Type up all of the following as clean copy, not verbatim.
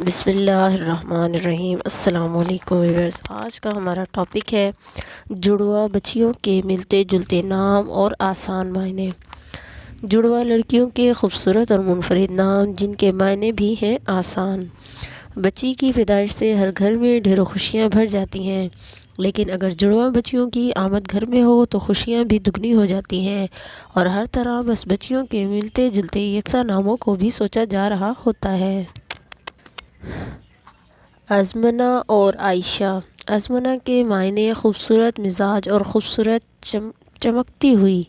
بسم اللہ الرحمن الرحیم۔ السلام علیکم ویورز، آج کا ہمارا ٹاپک ہے جڑواں بچیوں کے ملتے جلتے نام اور آسان معنی۔ جڑواں لڑکیوں کے خوبصورت اور منفرد نام جن کے معنی بھی ہیں آسان۔ بچی کی پیدائش سے ہر گھر میں ڈھیروں خوشیاں بھر جاتی ہیں، لیکن اگر جڑواں بچیوں کی آمد گھر میں ہو تو خوشیاں بھی دگنی ہو جاتی ہیں، اور ہر طرح بس بچیوں کے ملتے جلتے یکساں ناموں کو بھی سوچا جا رہا ہوتا ہے۔ ازمنہ اور عائشہ۔ ازمنہ کے معنی خوبصورت مزاج اور خوبصورت چمکتی ہوئی،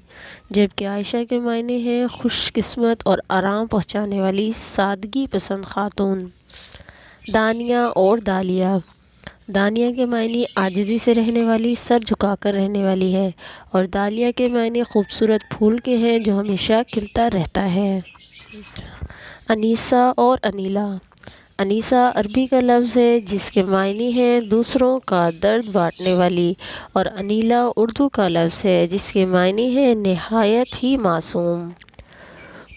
جبکہ عائشہ کے معنی ہیں خوش قسمت اور آرام پہنچانے والی سادگی پسند خاتون۔ دانیہ اور دالیہ۔ دانیہ کے معنی عاجزی سے رہنے والی، سر جھکا کر رہنے والی ہے، اور دالیہ کے معنی خوبصورت پھول کے ہیں جو ہمیشہ کھلتا رہتا ہے۔ انیسہ اور انیلہ۔ انیسہ عربی کا لفظ ہے جس کے معنی ہیں دوسروں کا درد بانٹنے والی، اور انیلہ اردو کا لفظ ہے جس کے معنی ہیں نہایت ہی معصوم۔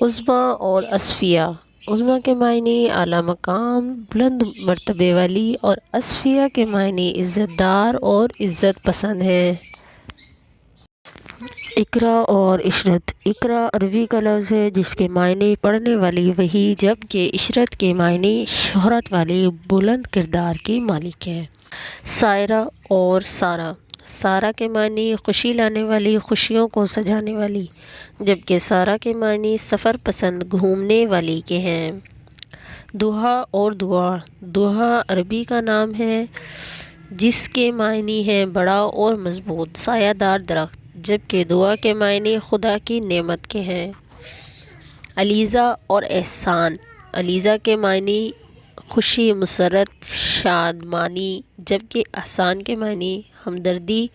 عظمیٰ اور اصفیہ۔ عظمیٰ کے معنی اعلیٰ مقام، بلند مرتبے والی، اور اصفیہ کے معنی عزت دار اور عزت پسند ہیں۔ اقرا اور عشرت۔ اقرا عربی کا لفظ ہے جس کے معنی پڑھنے والی وحی، جبکہ عشرت کے معنی شہرت والے بلند کردار کی مالک ہے۔ سائرہ اور سارہ۔ سارہ کے معنی خوشی لانے والی، خوشیوں کو سجانے والی، جبکہ سارہ کے معنی سفر پسند، گھومنے والی کے ہیں۔ دوحہ اور دعا۔ دوحہ عربی کا نام ہے جس کے معنی ہیں بڑا اور مضبوط سایہ دار درخت، جبکہ دعا کے معنی خدا کی نعمت کے ہیں۔ علیزہ اور احسان۔ علیزہ کے معنی خوشی، مسرت، شادمانی، جبکہ احسان کے معنی ہمدردی،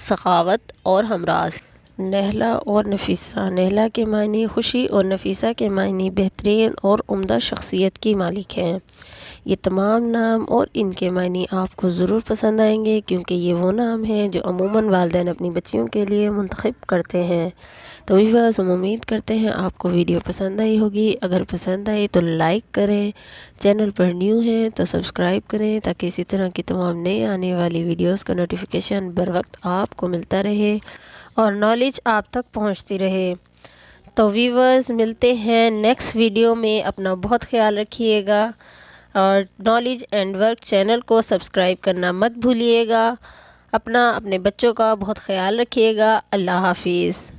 سخاوت اور ہمراز۔ نہلہ اور نفیسہ۔ نہلہ کے معنی خوشی اور نفیسہ کے معنی بہترین اور عمدہ شخصیت کی مالک ہیں۔ یہ تمام نام اور ان کے معنی آپ کو ضرور پسند آئیں گے، کیونکہ یہ وہ نام ہیں جو عموماً والدین اپنی بچیوں کے لیے منتخب کرتے ہیں۔ تو ویورز، ہم امید کرتے ہیں آپ کو ویڈیو پسند آئی ہوگی۔ اگر پسند آئی تو لائک کریں، چینل پر نیو ہیں تو سبسکرائب کریں تاکہ اسی طرح کی تمام نئے آنے والی ویڈیوز کا نوٹیفیکیشن بر وقت آپ کو ملتا رہے اور نالج آپ تک پہنچتی رہے۔ تو ویورز، ملتے ہیں نیکسٹ ویڈیو میں۔ اپنا بہت خیال رکھیے گا، اور نالج اینڈ ورک چینل کو سبسکرائب کرنا مت بھولیے گا۔ اپنے بچوں کا بہت خیال رکھیے گا۔ اللہ حافظ۔